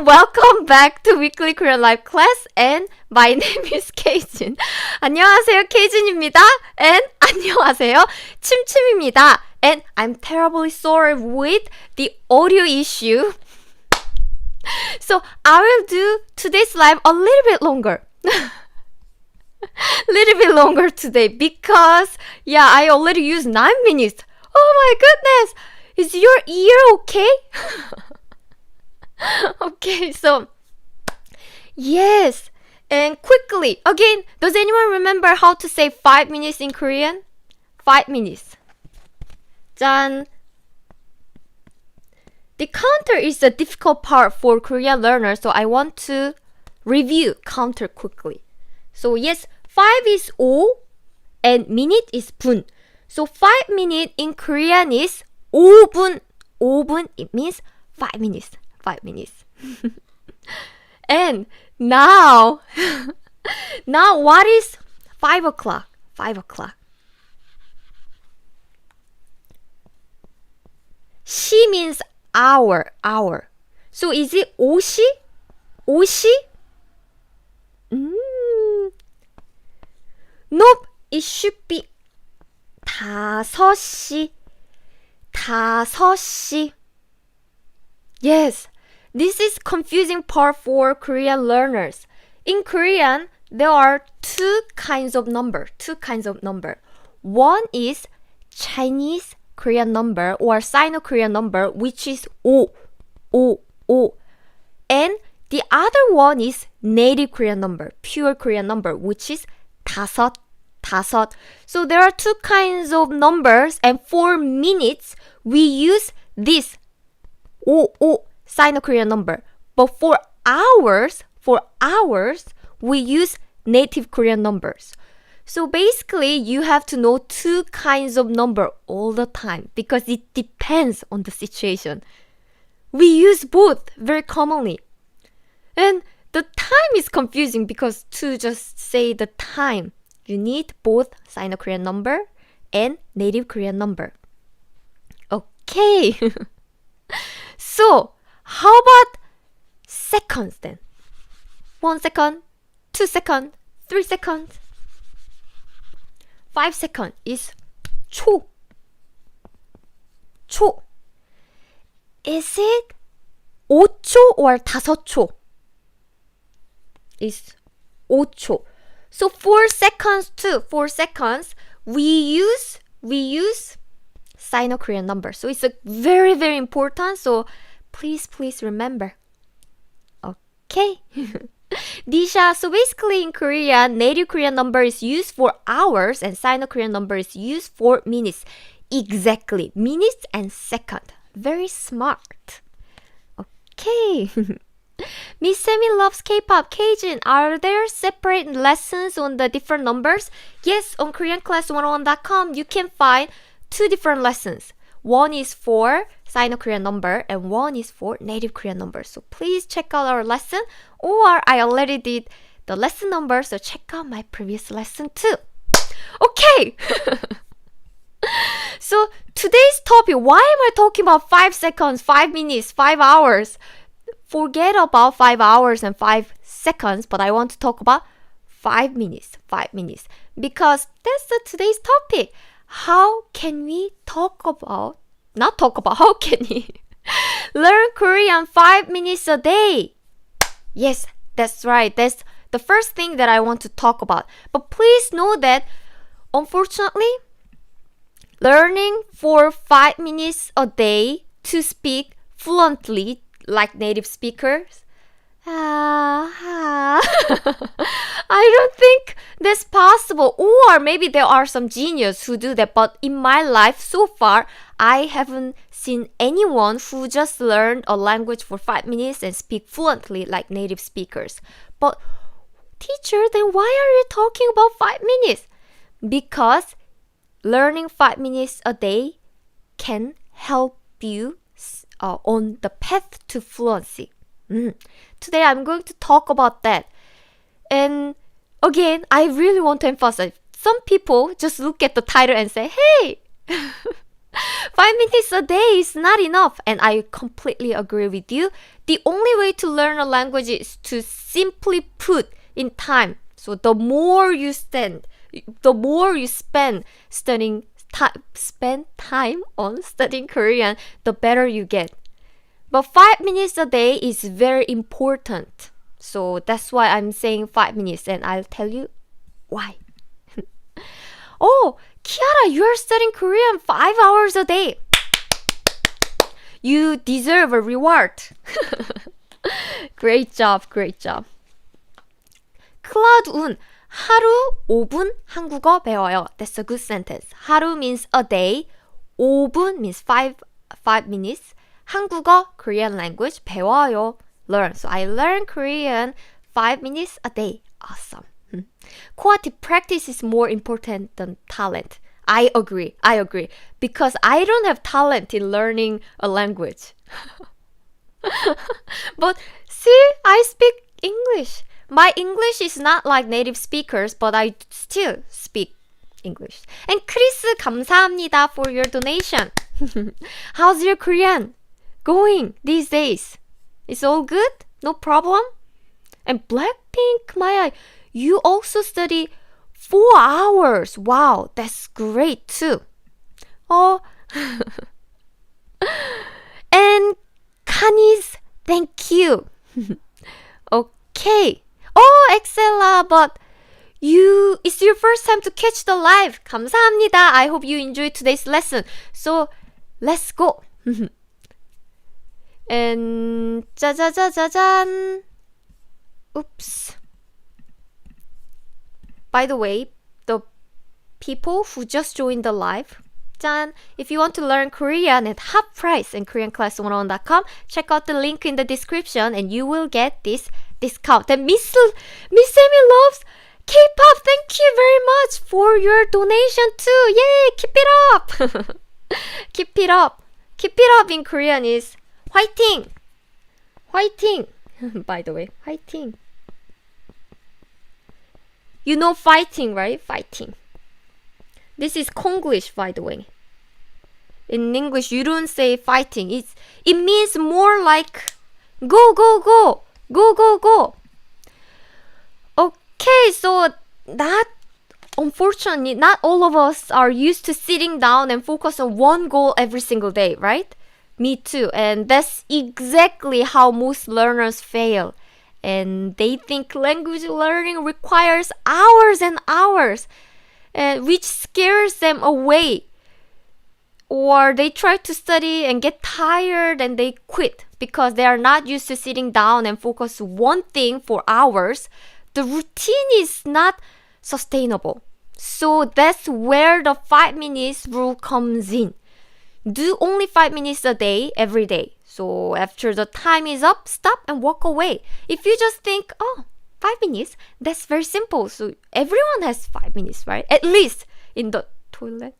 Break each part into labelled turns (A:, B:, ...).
A: and welcome back to Weekly Korean Life class. And my name is Keijin. 안녕하세요, 케이진입니다. And 안녕하세요, 침침입니다. And I'm terribly sorry with the audio issue. So I will do today's live a little bit longer. Little bit longer today because I already used 9 minutes. Oh my goodness! Is your ear okay? Okay, so yes, and quickly again, does anyone remember how to say 5 minutes in Korean? 5 minutes. 짠. The counter is the difficult part for Korean learners, so I want to review counter quickly. So yes, 5 is 5 and minute is 분. So 5 minutes in Korean is 5분. 5분, it means 5 minutes. 5 minutes. And now what is 5 o'clock? 5 o'clock. 시 means hour. So is it 5시? 5시? Nope, it should be 5시. 5시. Yes, this is confusing part for Korean learners. In Korean, there are two kinds of number. One is Chinese Korean number or Sino-Korean number, which is 5. And the other one is native Korean number, pure Korean number, which is 5. So there are two kinds of numbers, and for minutes, we use this 5 Sino-Korean number. But for hours, we use native Korean numbers. So basically, you have to know two kinds of number all the time because it depends on the situation. We use both very commonly. And the time is confusing because to just say the time, you need both Sino-Korean number and native Korean number. Okay. So, how about seconds then? 1 second, 2 seconds, 3 seconds. 5 seconds is 초. Is it 5초 or 5초? It's 5초. So 4 seconds too. 4 seconds, we use Sino-Korean number. So it's a very, very important. So please remember. Okay. Disha, so basically in Korean, native Korean number is used for hours and Sino-Korean number is used for minutes. Exactly. Minutes and second. Very smart. Okay. Miss Sammy loves K-pop. Keijin, are there separate lessons on the different numbers? Yes, on KoreanClass101.com you can find 2 different lessons. One is for Sino-Korean number and one is for native Korean number. So please check out our lesson, or I already did the lesson number, so check out my previous lesson too. Okay! So today's topic, why am I talking about 5 seconds, 5 minutes, 5 hours? Forget about 5 hours and 5 seconds, but I want to talk about 5 minutes. Because that's today's topic. How can we how can we learn Korean 5 minutes a day? Yes, that's right. That's the first thing that I want to talk about. But please know that, unfortunately, learning for 5 minutes a day to speak fluently like native speakers, I don't think that's possible. Or maybe there are some geniuses who do that, but in my life so far, I haven't seen anyone who just learned a language for 5 minutes and speak fluently like native speakers. But teacher, then why are you talking about 5 minutes? Because learning 5 minutes a day can help you on the path to fluency. Today I'm going to talk about that. And again, I really want to emphasize, some people just look at the title and say, hey, 5 minutes a day is not enough, and I completely agree with you. The only way to learn a language is to simply put in time. So the more you spend spend time on studying Korean, the better you get. But 5 minutes a day is very important. So that's why I'm saying 5 minutes, and I'll tell you why. Oh, Kiara, you're studying Korean 5 hours a day. You deserve a reward. Great job, great job. 클라우드운, 하루 5분 한국어 배워요. That's a good sentence. 하루 means a day. 5분 means 5 minutes. 한국어, Korean language, 배워요. Learn. So I learn Korean 5 minutes a day. Awesome. Quality practice is more important than talent. I agree. Because I don't have talent in learning a language. But see, I speak English. My English is not like native speakers, but I still speak English. And Chris, 감사합니다 for your donation. How's your Korean going these days? It's all good? No problem? And Blackpink, Maya, you also study 4 hours. Wow, that's great too. Oh, and Kanis, thank you. Okay. Oh, Excella, but it's your first time to catch the live. 감사합니다. I hope you enjoyed today's lesson. So, let's go. And 짜자자자잔. Oops. By the way, the people who just joined the live, 짠, if you want to learn Korean at half price in KoreanClass101.com, check out the link in the description and you will get this discount. And Miss Sammy loves K-pop. Thank you very much for your donation too. Yay, keep it up. Keep it up. Keep it up in Korean is 화이팅. 화이팅. By the way, 화이팅. You know fighting, right? Fighting. This is Konglish, by the way. In English, you don't say fighting. It means more like go, go, go. Go, go, go. Okay, so unfortunately, not all of us are used to sitting down and focus on one goal every single day, right? Me too. And that's exactly how most learners fail. And they think language learning requires hours and hours, which scares them away. Or they try to study and get tired and they quit because they are not used to sitting down and focus one thing for hours. The routine is not sustainable. So that's where the 5 minutes rule comes in. Do only 5 minutes a day, every day. So after the time is up, stop and walk away. If you just think, 5 minutes, that's very simple. So everyone has 5 minutes, right? At least in the toilet.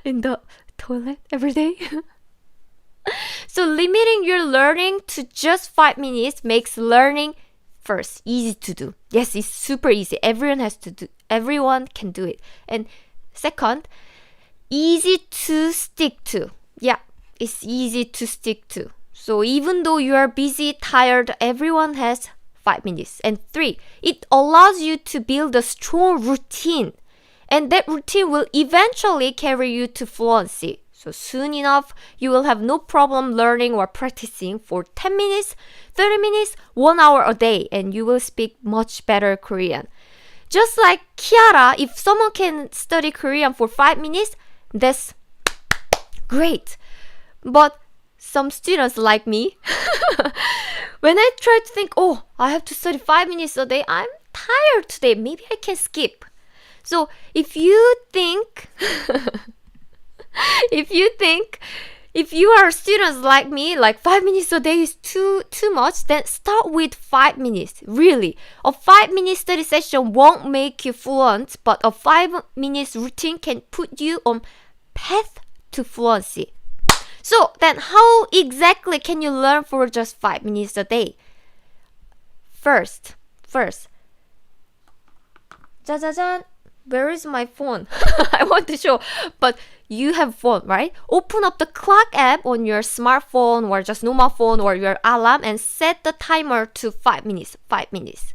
A: In the toilet every day. So limiting your learning to just 5 minutes makes learning first easy to do. Yes, it's super easy. Everyone can do it. And second, easy to stick to. Yeah, it's easy to stick to. So even though you are busy, tired, everyone has 5 minutes. And 3, it allows you to build a strong routine. And that routine will eventually carry you to fluency. So soon enough, you will have no problem learning or practicing for 10 minutes, 30 minutes, 1 hour a day, and you will speak much better Korean. Just like Kiara, if someone can study Korean for 5 minutes, that's great. But some students like me, when I try to think, I have to study 5 minutes a day, I'm tired today, maybe I can skip. So if you think, if you are students like me, like 5 minutes a day is too much, then start with 5 minutes. Really, a 5-minute study session won't make you fluent, but a 5 minutes routine can put you on path to fluency. So then how exactly can you learn for just 5 minutes a day? First, 짜자잔. Where is my phone? I want to show. But you have phone, right? Open up the clock app on your smartphone or just normal phone or your alarm and set the timer to 5 minutes, 5 minutes.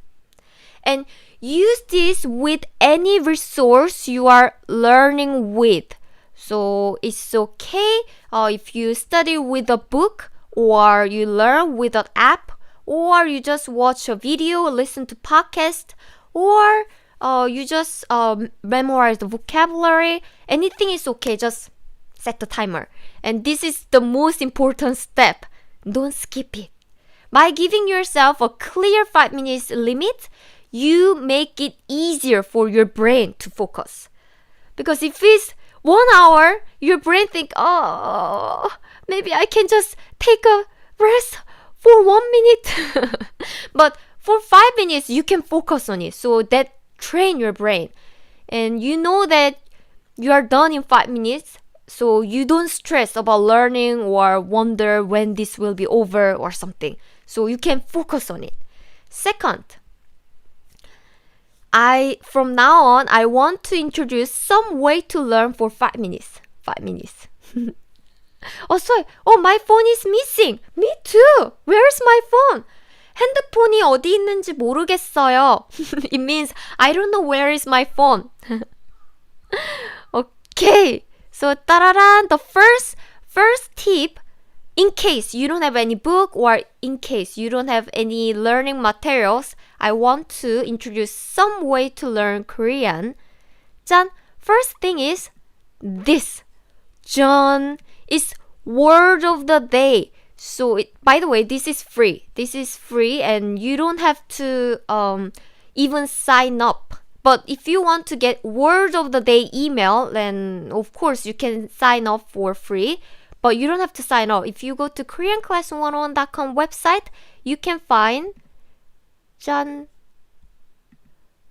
A: And use this with any resource you are learning with. So it's okay if you study with a book or you learn with an app or you just watch a video, listen to podcast, or you just memorize the vocabulary. Anything is okay, just set the timer. And this is the most important step. Don't skip it. By giving yourself a clear 5 minutes limit, you make it easier for your brain to focus. Because if it's 1 hour, your brain think, oh, maybe I can just take a rest for 1 minute. But for 5 minutes, you can focus on it. So that train your brain. And you know that you are done in 5 minutes. So you don't stress about learning or wonder when this will be over or something. So you can focus on it. Second, from now on, I want to introduce some way to learn for 5 minutes. 5 minutes. Oh, sorry. Oh, my phone is missing. Me too. Where's my phone? 핸드폰이 어디 있는지 모르겠어요. It means I don't know where is my phone. Okay. So, the first tip, in case you don't have any book or in case you don't have any learning materials, I want to introduce some way to learn Korean. 짠! First thing is this. 짠! Is word of the day. So, by the way, this is free. This is free and you don't have to even sign up. But if you want to get word of the day email, then of course you can sign up for free. But you don't have to sign up. If you go to koreanclass101.com website, you can find 짠!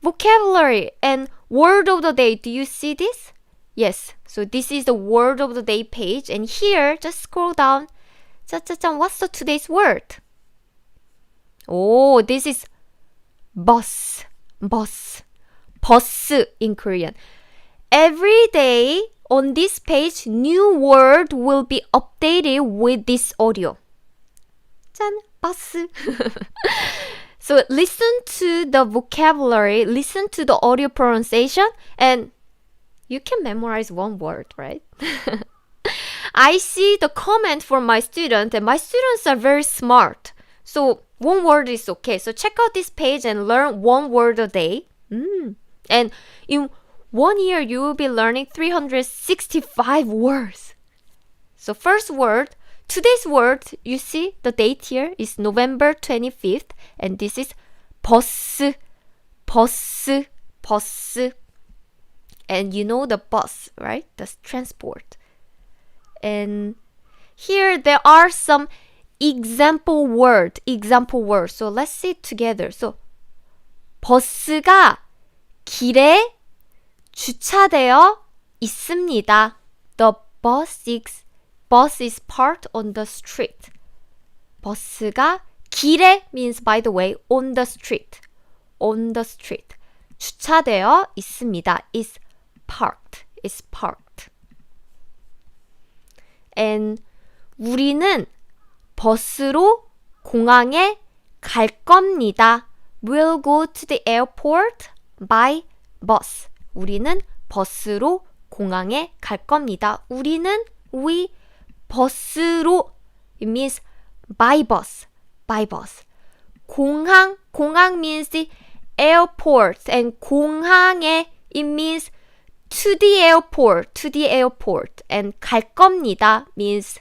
A: Vocabulary and word of the day. Do you see this? Yes. So this is the word of the day page. And here, just scroll down. 짜짜짠, what's the today's word? Oh, this is bus. Bus. Bus in Korean. Every day on this page, new word will be updated with this audio. 짠, bus. So listen to the vocabulary, listen to the audio pronunciation, and you can memorize one word, right? I see the comment from my student, and my students are very smart. So one word is okay. So check out this page and learn one word a day. And in 1 year, you will be learning 365 words. So first word, today's word, you see the date here is November 25th. And this is bus, bus, bus. And you know the bus, right? The transport. And here there are some example words. So let's see it together. So 버스가 길에 주차되어 있습니다. The bus is parked on the street. 버스가 길에 means, by the way, on the street. On the street. 주차되어 있습니다. Is parked. Is parked. And 우리는 버스로 공항에 갈 겁니다. We'll go to the airport by bus. 우리는 버스로 공항에 갈 겁니다. 우리는 we 버스로 it means by bus. By bus. 공항 means the airport and 공항에 it means to the airport and 갈 겁니다 means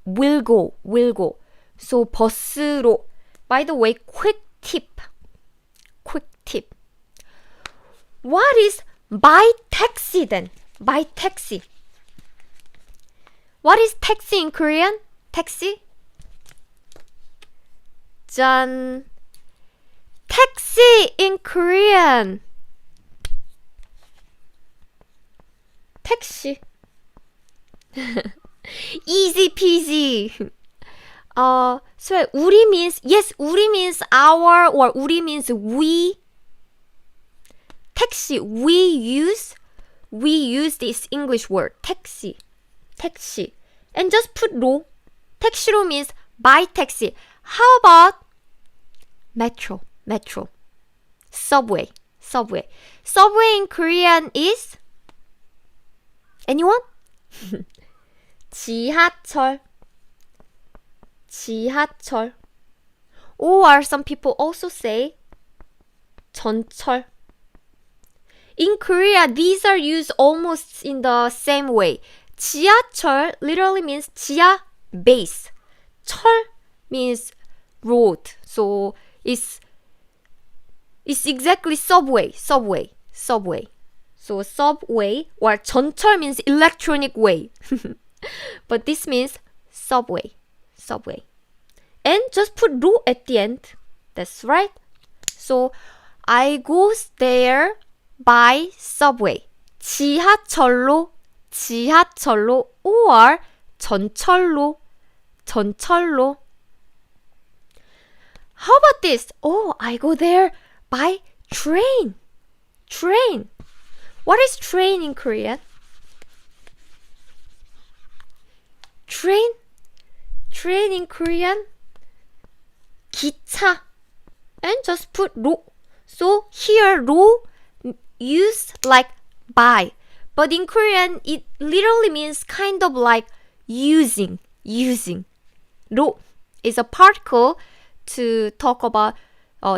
A: will go. So 버스로. By the way, quick tip. What is by taxi then? By taxi. What is taxi in Korean? Taxi? 짠. Taxi in Korean. Taxi. Easy peasy. So 우리 means, yes, 우리 means our or 우리 means we. Taxi, we use we use this English word 택시, 택시, and just put 로. 택시로 means by taxi. How about metro, metro, subway, subway. Subway in Korean is anyone? 지하철, 지하철. Or some people also say 전철. In Korea, these are used almost in the same way. 지하철 literally means 지하 base. 철 means road. So it's exactly subway, subway, subway. So subway or 전철 means electronic way. But this means subway, subway. And just put 로 at the end. That's right. So I go there by subway. 지하철로, 지하철로 or 전철로, 전철로. How about this? Oh, I go there by train. Train. What is train in Korean? Train? Train in Korean? 기차. And just put 로. So here 로 used like by. But in Korean, it literally means kind of like using, using. 로 is a particle to talk about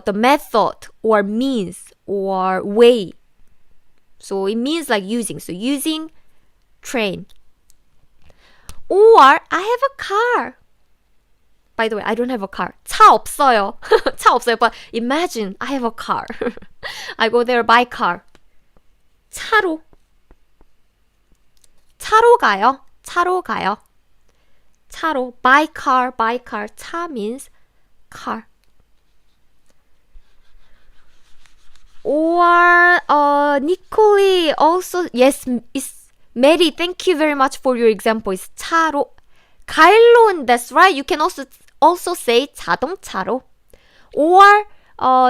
A: the method or means or way. So it means like using. So using train. Or I have a car. By the way, I don't have a car. 차 없어요. 차 없어요. But imagine I have a car. I go there by car. 차로. 차로 가요. 차로 가요. 차로. By car, by car. 차 means car. Or Nicole also, yes, is Mary, thank you very much for your example. It's 차로. 가일로는, that's right. You can also say 자동차로. Or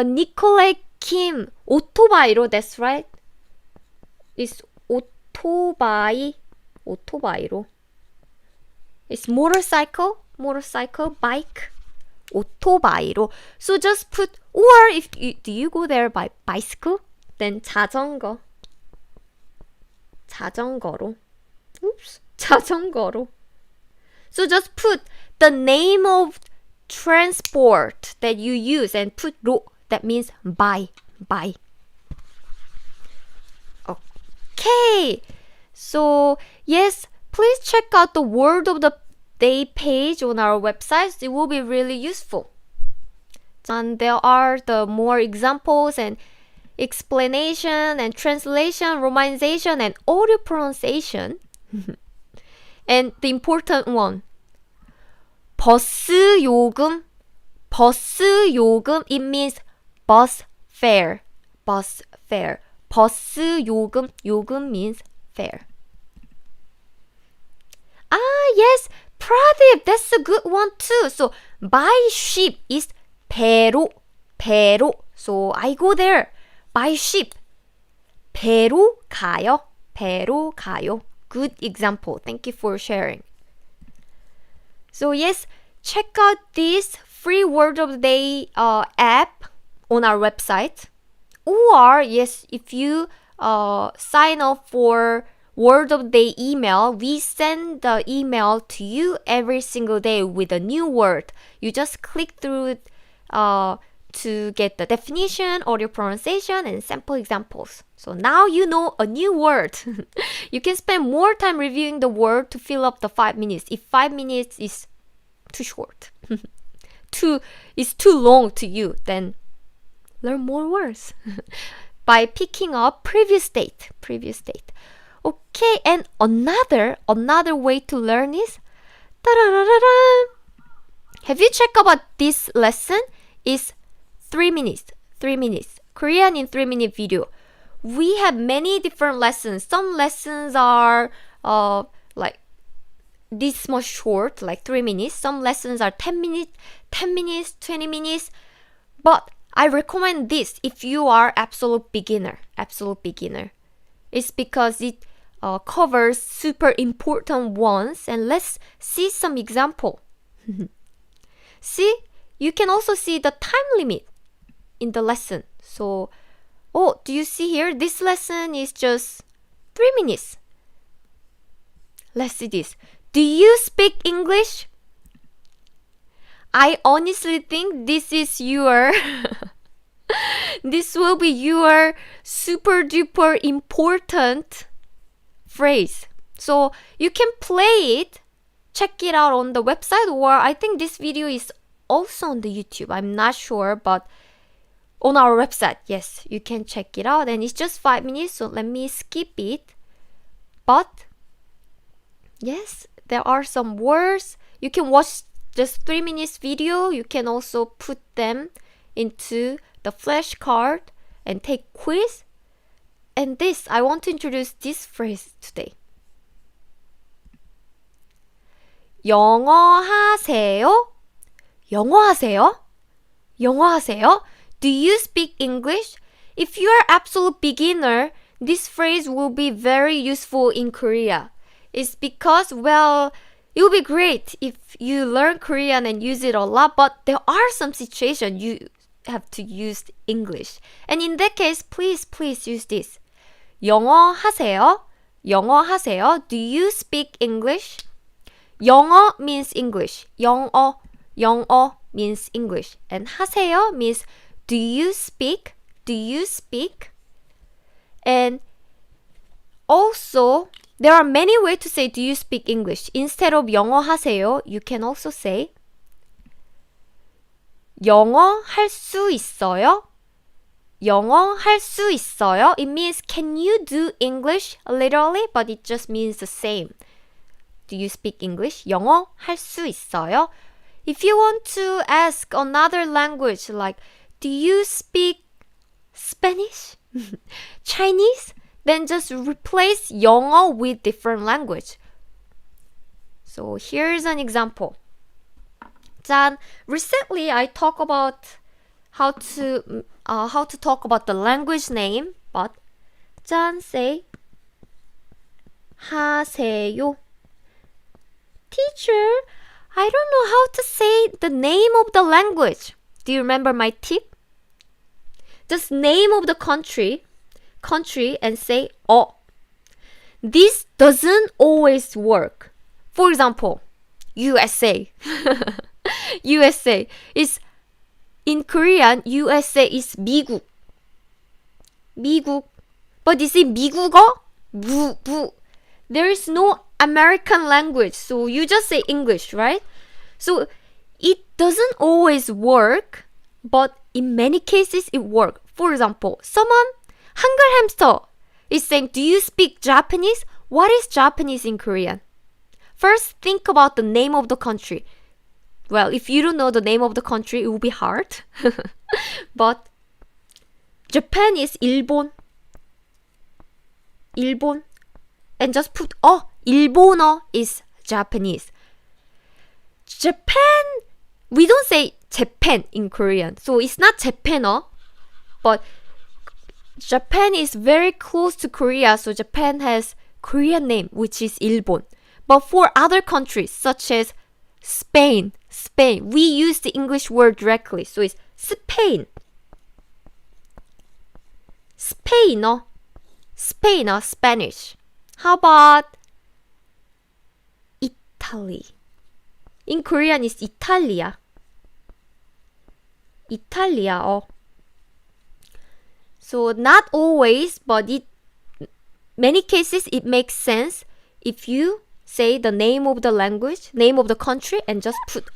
A: Nicole Kim, 오토바이로, that's right. It's 오토바이, 오토바이로. It's motorcycle, motorcycle, bike, 오토바이로. So just put, or if you, do you go there by bicycle? Then 자전거, 자전거로. Oops, 자전거로. So just put the name of transport that you use and put 로. That means by, by. Okay. So yes, please check out the word of the day page on our website. It will be really useful. And there are the more examples and explanation and translation, romanization and audio pronunciation. And the important one, 버스 요금, 버스 요금, it means bus fare, bus fare. 버스 요금, 요금 means fare. Ah, yes, Pradeep, that's a good one too. So, by ship is 배로, 배로. So, I go there by ship. 배로 가요, 배로 가요. Good example. Thank you for sharing. So yes, check out this free word of the day app on our website. Or yes, if you sign up for word of the day email, we send the email to you every single day with a new word. You just click through to get the definition, audio pronunciation, and sample examples. So now you know a new word. You can spend more time reviewing the word to fill up the 5 minutes. If 5 minutes is too short, is too long to you, then learn more words by picking up previous state. Okay, and another way to learn is have you checked about this lesson? Is 3 minutes. Korean in 3-minute video. We have many different lessons. Some lessons are like this much short, like 3 minutes. Some lessons are 10 minutes, 20 minutes. But I recommend this if you are absolute beginner. It's because it covers super important ones. And let's see some example. See, you can also see the time limit in the lesson. So, do you see here? This lesson is just 3 minutes. Let's see this. Do you speak English? I honestly think this is your this will be your super duper important phrase. So you can play it, check it out on the website, or I think this video is also on the YouTube. I'm not sure, but on our website, yes, you can check it out. And it's just 5 minutes, so let me skip it. But yes, there are some words. You can watch just 3 minutes video. You can also put them into the flashcard and take quiz. And this, I want to introduce this phrase today. 영어 하세요? 영어 하세요? 영어 하세요? Do you speak English? If you are absolute beginner, this phrase will be very useful in Korea. It's because, well, it will be great if you learn Korean and use it a lot, but there are some situations you have to use English. And in that case, please use this. 영어 하세요? 영어 하세요? Do you speak English? 영어 means English. 영어 means English. And 하세요 means do you speak? Do you speak? And also, there are many ways to say do you speak English. Instead of 영어 하세요, you can also say 영어 할 수 있어요? 영어 할 수 있어요? It means can you do English literally, but it just means the same. Do you speak English? 영어 할 수 있어요? If you want to ask another language like do you speak Spanish? Chinese? Then just replace 영어 with different language. So here's an example. 짠, recently I talk about how to talk about the language name, but 짠, say 하세요. Teacher, I don't know how to say the name of the language. Do you remember my tip? Just name of the country and say This doesn't always work. For example, USA. USA is in Korean, USA is 미국. But is it 미국어? There is no American language, so you just say English, right? So it doesn't always work, but in many cases it works. For example, someone, Hangul hamster, is saying, do you speak Japanese? What is Japanese in Korean? First, think about the name of the country. Well, if you don't know the name of the country, it will be hard. But Japan is 일본. And just put, 일본어 is Japanese. Japan, we don't say Japan in Korean. So it's not Japan어, but Japan is very close to Korea. So Japan has Korean name, which is 일본. But for other countries, such as Spain, we use the English word directly. So it's Spain. Spanish. How about Italy? In Korean, it's Italia. So not always, but many cases it makes sense if you say the name of the language, name of the country, and just put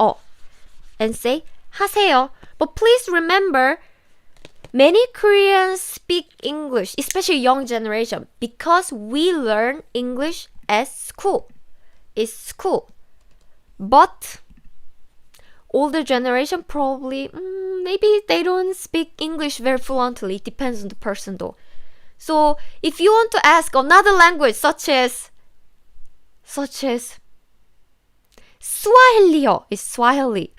A: and say 하세요. But please remember, many Koreans speak English, especially young generation, because we learn English at school. It's school. But older generation probably, maybe they don't speak English very fluently. It depends on the person though. So if you want to ask another language such as Swahili is Swahili.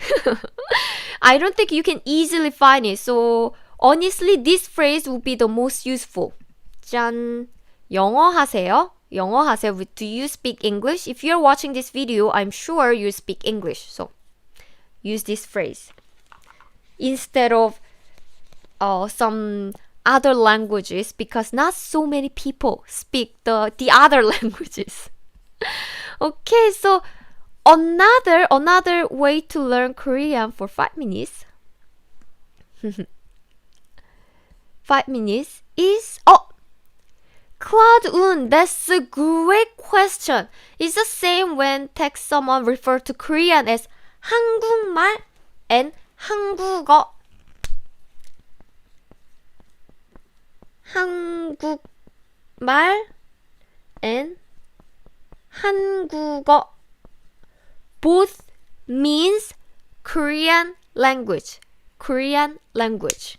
A: I don't think you can easily find it. So honestly, this phrase would be the most useful. 짠, 영어 하세요? 영어 하세요. Do you speak English? If you're watching this video, I'm sure you speak English. So use this phrase instead of some other languages because not so many people speak the other languages. Okay, so another way to learn Korean for 5 minutes. 5 minutes is Cloud-un, that's a great question. It's the same when text someone refer to Korean as 한국말 and 한국어. 한국말 and 한국어. Both means Korean language. Korean language.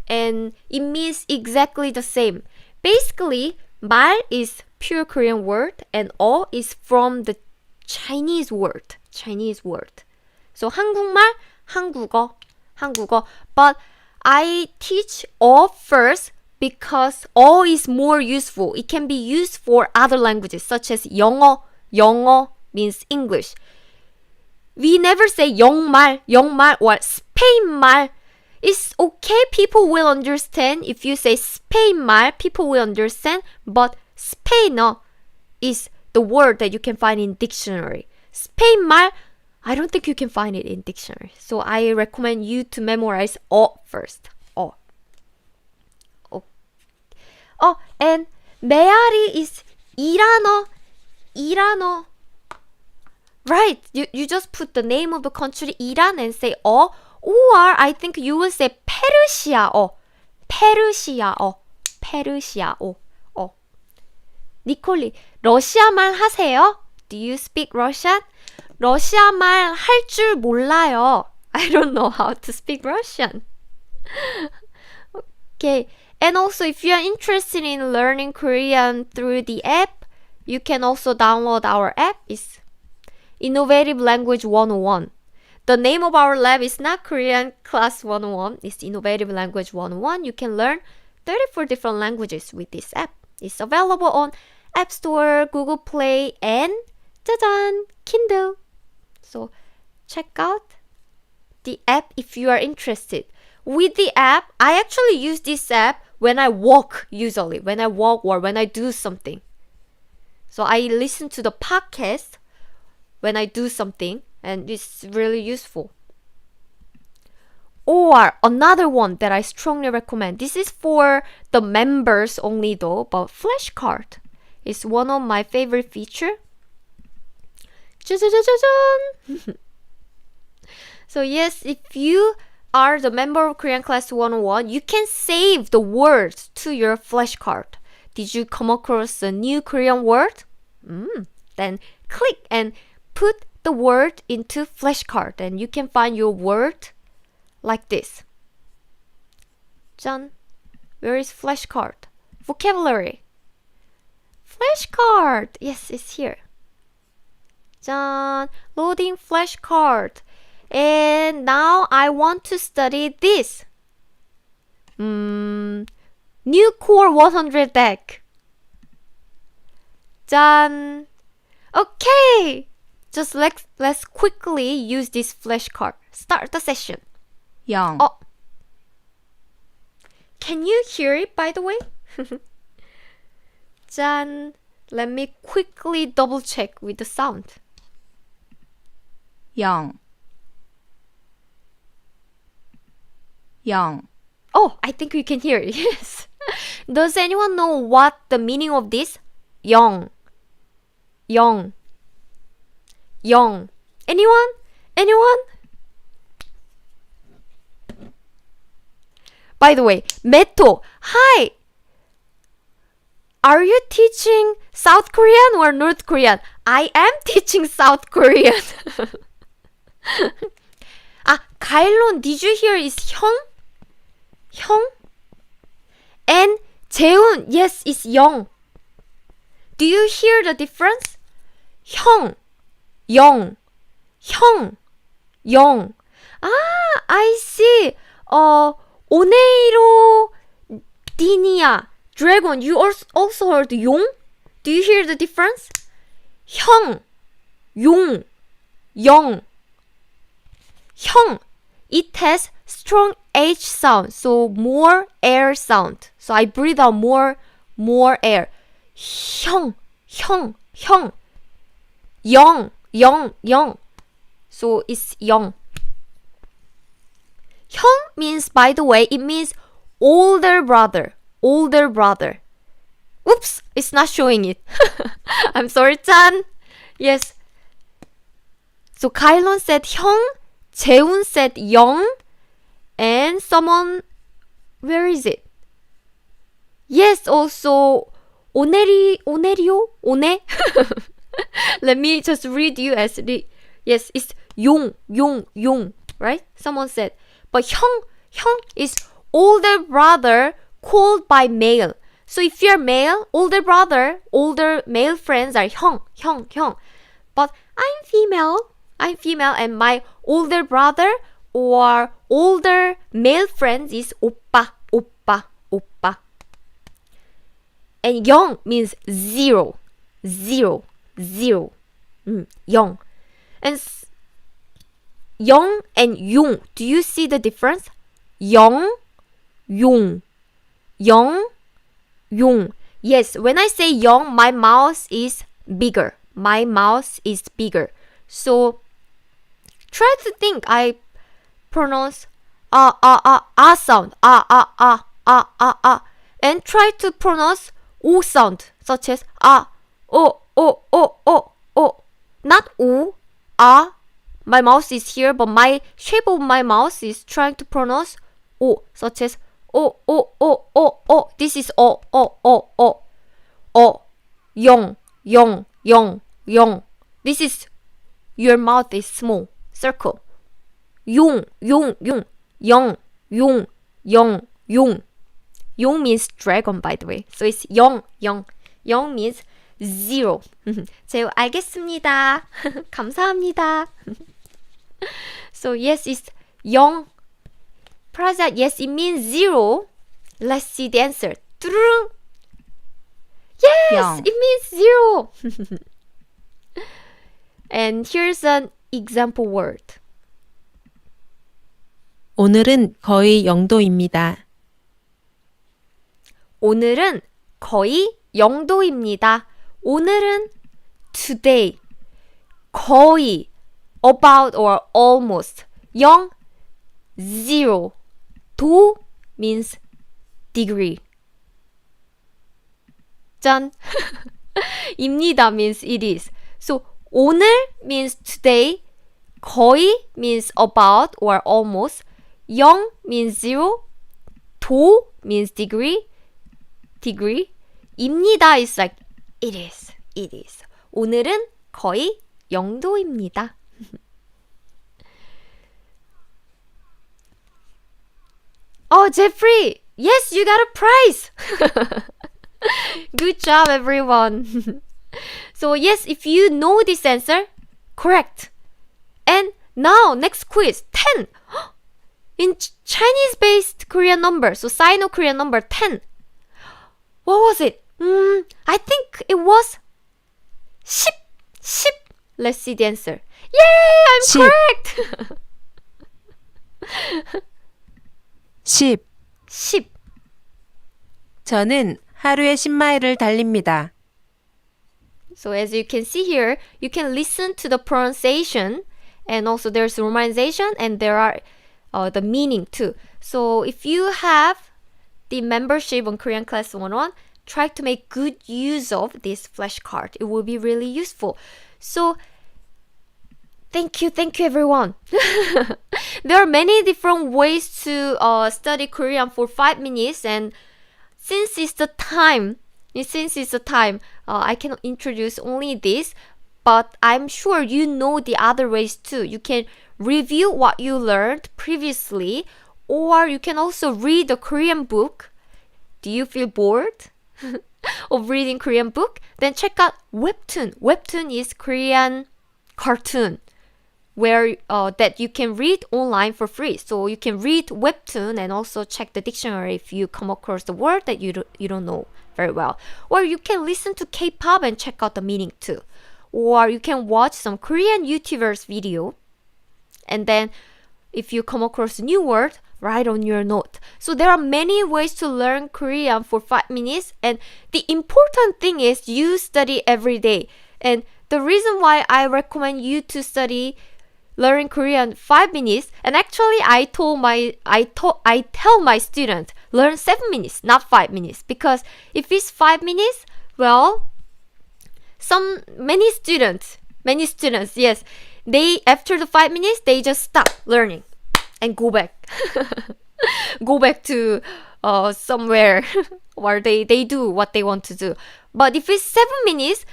A: And it means exactly the same. Basically, 말 is pure Korean word and 어 is from the Chinese word. Chinese word. So 한국말, 한국어, 한국어. But I teach 어 first because 어 is more useful. It can be used for other languages such as 영어. 영어 means English. We never say 영말, 영말 or 스페인말. It's okay, people will understand. If you say 스페인말, people will understand. But 스페인어 is the word that you can find in dictionary. 스페인말, I don't think you can find it in dictionary. So I recommend you to memorize 어 first. 어. And 메아리 is 이란어. 이란어. Right. You just put the name of the country Iran and say 어. Or I think you will say 페르시아어. 페르시아어. 페르시아어. 니콜리, 러시아말 하세요? Do you speak Russian? 러시아말 할 줄 몰라요. I don't know how to speak Russian. Okay. And also, if you are interested in learning Korean through the app, you can also download our app. It's Innovative Language 101. The name of our lab is not Korean Class 101. It's Innovative Language 101. You can learn 34 different languages with this app. It's available on App Store, Google Play, and 짜잔, Kindle. So check out the app if you are interested. With the app, I actually use this app when I walk usually. When I walk or when I do something. So I listen to the podcast when I do something. And it's really useful. Or another one that I strongly recommend. This is for the members only though, but flashcard is one of my favorite feature. So yes, if you are the member of Korean Class 101, you can save the words to your flashcard. Did you come across a new Korean word? Then click and put the word into flashcard and you can find your word like this. 짠. Where is flashcard? Vocabulary. Flashcard. Yes, it's here. 짠. Loading flashcard. And now I want to study this. New Core 100 deck. 짠. Okay. Just let's quickly use this flashcard. Start the session.
B: 영.
A: Can you hear it, by the way? 짠. Let me quickly double check with the sound.
B: 영. 영.
A: Oh, I think we can hear it. Yes. Does anyone know what the meaning of this? 영. 영. 영. Anyone? Anyone? By the way, Meto, hi! Are you teaching South Korean or North Korean? I am teaching South Korean. 가일론, did you hear is 형? 형? And 재훈, yes, is 영. Do you hear the difference? 형. 영, 형, 영. I see. 오네이로 디니아. Dragon, you also heard 용? Do you hear the difference? 형, 용, 영. 형, it has strong H sound, so more air sound. So I breathe out more air. 형, 형, 형. 영, 영, 영. So it's 영. 형 means, by the way, it means older brother. Older brother. Oops, it's not showing it. I'm sorry, Chan. Yes. So Kailon said 형, 재훈 said 영, and someone, where is it? Yes, also 오네리오? 오네? Let me just read you as yes, it's 용, right? Someone said. But 형 is older brother called by male. So if you're male, older brother, older male friends are 형. But I'm female, and my older brother or older male friends is 오빠. And 영 means zero. 영. And 영 and 용, do you see the difference? 영, 용. Yes, when I say 영, my mouth is bigger. So try to think. I pronounce sound, and try to pronounce o sound, such as o. Not o, My mouth is here, but my shape of my mouth is trying to pronounce o, such as o. This is o. 영. This is, your mouth is small, circle. 용. 용 means dragon, by the way. So it's 영 means zero. 제가 알겠습니다. 감사합니다. So yes, it's 영. Prasa, yes, it means zero. Let's see the answer. 뚜루룽. Yes,
B: 영.
A: it means zero. And here's an example word.
B: 오늘은 거의 0도입니다.
A: 오늘은 거의 0도입니다. 오늘은 today. 거의, about or almost. 0, 0. 도 means degree. 짠. 입니다 means it is. So 오늘 means today. 거의 means about or almost. 0 means 0. 도 means degree. 입니다 is like it is. 오늘은 거의 0도입니다. Oh, Jeffrey! Yes, you got a prize! Good job, everyone. So yes, if you know this answer, correct. And now, next quiz, 10. In Chinese-based Korean number, so Sino-Korean number 10. What was it? I think it was 10. Let's see the answer. Yay, I'm
B: 10.
A: correct!
B: 10.
A: 10.
B: 저는 하루에 10마일을 달립니다.
A: So as you can see here, you can listen to the pronunciation, and also there's romanization, and there are the meaning too. So if you have the membership on Korean Class 101, try to make good use of this flashcard. It will be really useful. So thank you everyone. There are many different ways to study Korean for 5 minutes, and since it's the time, I can introduce only this, but I'm sure you know the other ways too. You can review what you learned previously, or you can also read a Korean book. Do you feel bored of reading Korean book? Then check out Webtoon. Webtoon is Korean cartoon. where that you can read online for free. So you can read webtoon and also check the dictionary if you come across the word that you don't know very well. Or you can listen to K-pop and check out the meaning too. Or you can watch some Korean YouTubers video, and then if you come across a new word, write on your note. So there are many ways to learn Korean for 5 minutes, and the important thing is you study every day. And the reason why I recommend you to study learning Korean 5 minutes, and actually I tell my students learn 7 minutes, not 5 minutes, because if it's 5 minutes, well, many students, yes, they after the 5 minutes they just stop learning and go back to somewhere where they do what they want to do. But if it's 7 minutes,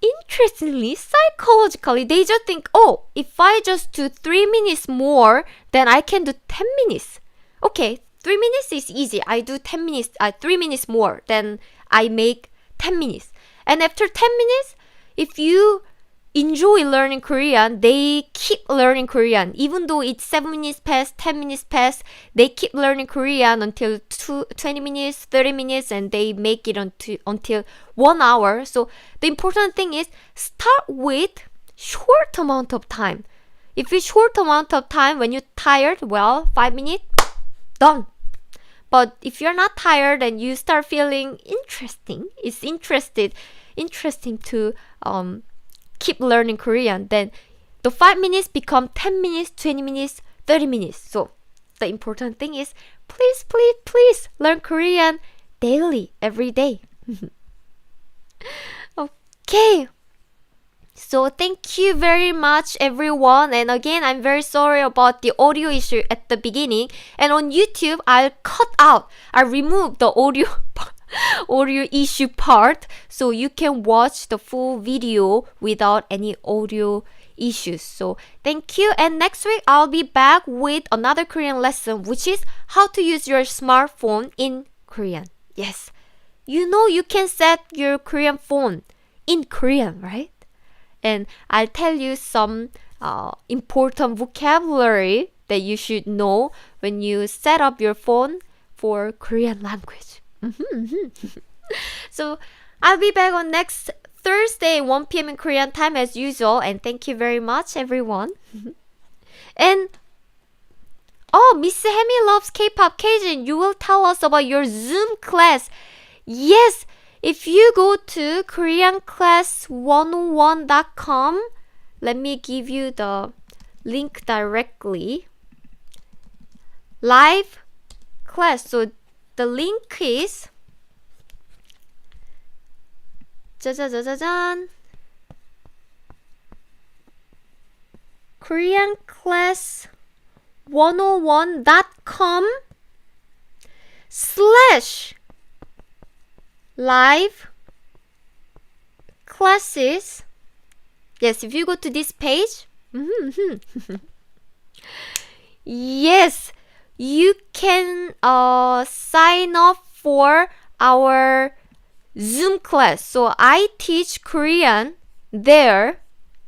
A: interestingly, psychologically, they just think, oh, if I just do 3 minutes more, then I can do 10 minutes. Okay, 3 minutes is easy. I do 10 minutes, 3 minutes more, then I make 10 minutes. And after 10 minutes, if you enjoy learning Korean, they keep learning Korean. Even though it's 7 minutes past, 10 minutes past, they keep learning Korean until 20 minutes, 30 minutes, and they make it until 1 hour. So the important thing is start with short amount of time. If it's short amount of time, when you're tired, well, 5 minutes, done. But if you're not tired and you start feeling interesting to keep learning Korean, then the 5 minutes become 10 minutes, 20 minutes, 30 minutes. So the important thing is please learn Korean daily, every day. Okay. So thank you very much, everyone. And again, I'm very sorry about the audio issue at the beginning. And on YouTube, I'll remove the audio issue part, so you can watch the full video without any audio issues. So thank you. And next week, I'll be back with another Korean lesson, which is how to use your smartphone in Korean. Yes. You know you can set your Korean phone in Korean, right? And I'll tell you some important vocabulary that you should know when you set up your phone for Korean language. So I'll be back on next Thursday, 1 p.m. in Korean time as usual. And thank you very much, everyone. And Miss Hemi loves K-pop. Kajin, you will tell us about your Zoom class. Yes. If you go to koreanclass101.com, let me give you the link directly. Live class. So the link is koreanclass101.com /live classes. Yes, if you go to this page, yes, you can sign up for our Zoom class. So I teach Korean there.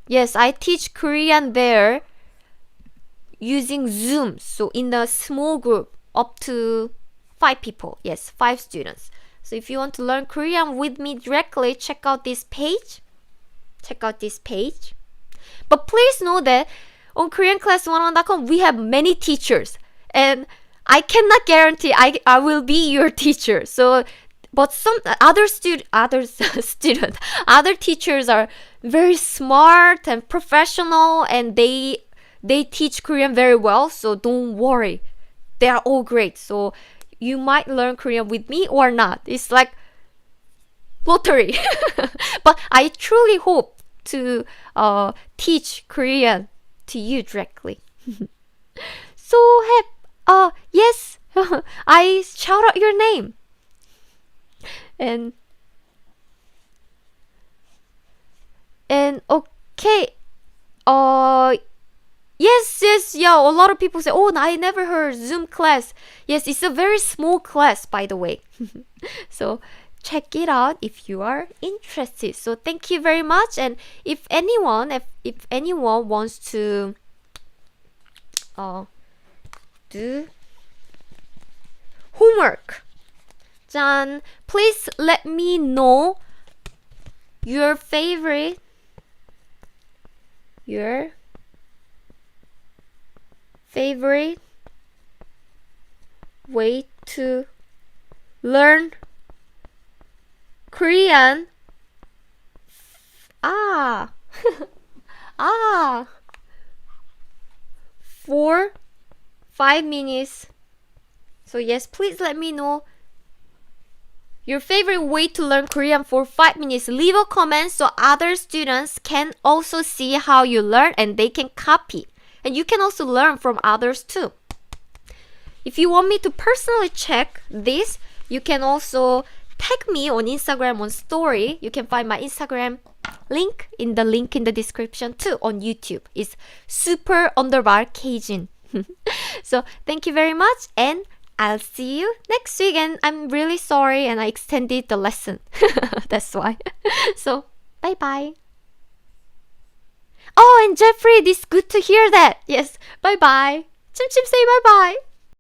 A: Yes, I teach Korean there using Zoom. So in a small group, up to 5 people. Yes, 5 students. So if you want to learn Korean with me directly, check out this page. But please know that on KoreanClass101.com, we have many teachers. And I cannot guarantee I will be your teacher. So, but some other teachers are very smart and professional, and they teach Korean very well. So don't worry, they are all great. So you might learn Korean with me or not. It's like lottery. But I truly hope to teach Korean to you directly. So yes, I shout out your name. And okay, yes, yeah, a lot of people say, oh, I never heard Zoom class. Yes, it's a very small class, by the way. So check it out if you are interested. So thank you very much. And if anyone wants to do homework, 짠, please let me know your favorite way to learn Korean. For 5 minutes. So yes, please let me know your favorite way to learn Korean for 5 minutes. Leave a comment so other students can also see how you learn and they can copy. And you can also learn from others too. If you want me to personally check this, you can also tag me on Instagram on story. You can find my Instagram link in the description too on YouTube. It's super_Kjin. So thank you very much and I'll see you next week. And I'm really sorry and I extended the lesson. That's why. So bye bye. Oh, and Jeffrey, it's good to hear that. Yes, bye bye. Chim Chim say bye bye.